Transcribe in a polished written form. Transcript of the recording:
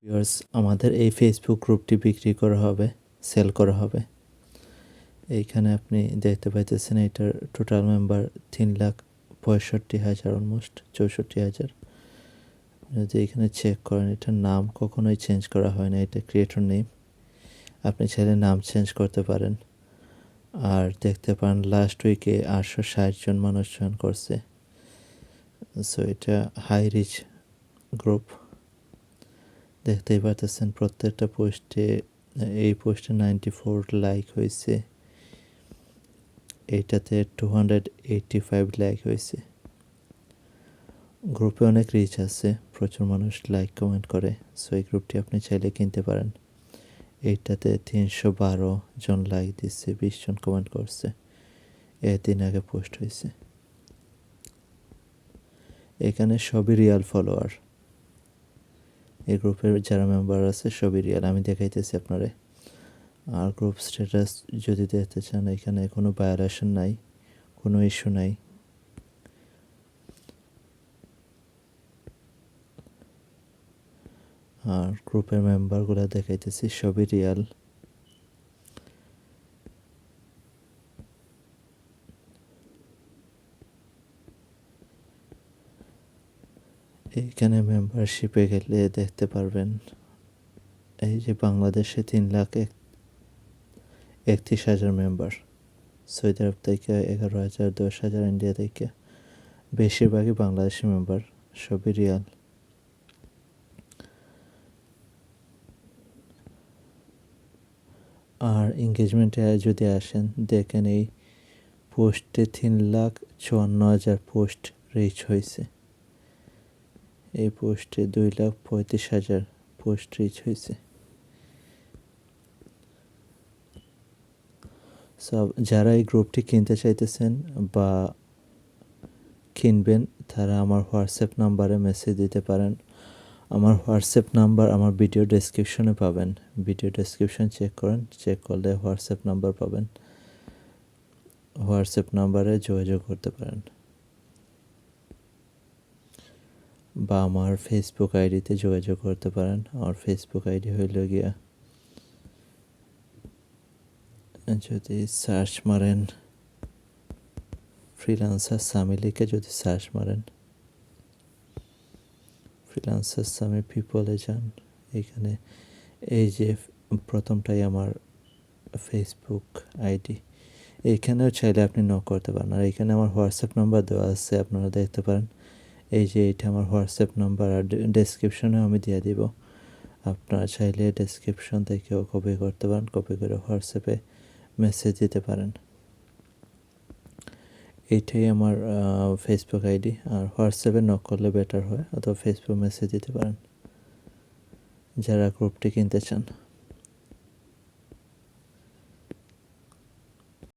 Viewers, আমাদের এই Facebook গ্রুপটি বিক্রি করা হবে, সেল করা হবে। এইখানে আপনি দেখতে পাইতেছেন এটার টোটাল মেম্বার 3,65,000, অলমোস্ট 64,000। যদি এখানে চেক করেন, এটার নাম কখনোই চেঞ্জ করা হয় না, এটা ক্রিয়েটর নেম। আপনি চাইলে নাম চেঞ্জ করতে পারেন। আর দেখতে পান লাস্ট উইকে 860 জন মানুষ জয়েন করছে। সো এটা হাই রিচ গ্রুপ। দেখতেই পাচ্ছেন প্রত্যেকটা পোস্টে, এই পোস্টে 94 লাইক হয়েছে, এইটাতে 285 লাইক হয়েছে। গ্রুপে অনেক রিচ আছে, প্রচুর মানুষ লাইক কমেন্ট করে। সো এই গ্রুপটি আপনি চাইলে কিনতে পারেন। এইটাতে 312 জন লাইক দিচ্ছে, 20 জন কমেন্ট করছে, দিন আগে পোস্ট হয়েছে। এখানে সবই রিয়াল ফলোয়ার। এই গ্রুপের যারা মেম্বার আছে সবই রিয়াল, আমি দেখাইতেছি আপনারে। আর গ্রুপ স্ট্যাটাস যদি দেখতে চান, এখানে কোনো ভায়োলেশন নাই, কোনো ইস্যু নাই। আর গ্রুপের মেম্বারগুলো দেখাইতেছি, সবই রিয়াল। এইখানে মেম্বারশিপে গেলে দেখতে পারবেন, এই যে বাংলাদেশে 3,31,000 মেম্বার, সৌদি আরব থেকে 11,000, 10,000 ইন্ডিয়া থেকে, বেশিরভাগই বাংলাদেশি মেম্বার, সবই রিয়াল। আর এঙ্গেজমেন্টে যদি আসেন, দেখেন এই পোস্টে 3,54,000 পোস্ট রিচ হয়েছে। এই পোস্টে 2,35,000 পোস্ট রিচ হয়েছে। সব যারা এই গ্রুপটি কিনতে চাইতেছেন বা কিনবেন, তারা আমার হোয়াটসঅ্যাপ নাম্বারে মেসেজ দিতে পারেন। আমার হোয়াটসঅ্যাপ নাম্বার আমার ভিডিও ডেসক্রিপশনে পাবেন। ভিডিও ডেসক্রিপশন চেক করেন, চেক করলে হোয়াটসঅ্যাপ নাম্বার পাবেন। হোয়াটসঅ্যাপ নাম্বারে যোগাযোগ করতে পারেন, বা আমার ফেসবুক আইডিতে যোগাযোগ করতে পারেন। আমার ফেসবুক আইডি হইল গিয়া, যদি সার্চ মারেন ফ্রিল্যান্সার সামি লিখে, যদি সার্চ মারেন ফ্রিল্যান্সার সামি পিপলে যান, এখানে এই যে প্রথমটাই আমার ফেসবুক আইডি, এইখানেও চাইলে আপনি নক করতে পারেন। আর এখানে আমার হোয়াটসঅ্যাপ নাম্বার দেওয়া আছে, আপনারা দেখতে পারেন। এই যে এটা আমার হোয়াটসঅ্যাপ নাম্বার, আর ডেসক্রিপশনেও আমি দিয়ে দিব। আপনারা চাইলে ডেসক্রিপশন থেকেও কপি করতে পারেন, কপি করে হোয়াটসঅ্যাপে মেসেজ দিতে পারেন। এইটাই আমার ফেসবুক আইডি। আর হোয়াটসঅ্যাপে নক করলে বেটার হয়, অথবা ফেসবুক মেসেজ দিতে পারেন যারা গ্রুপটি কিনতে চান।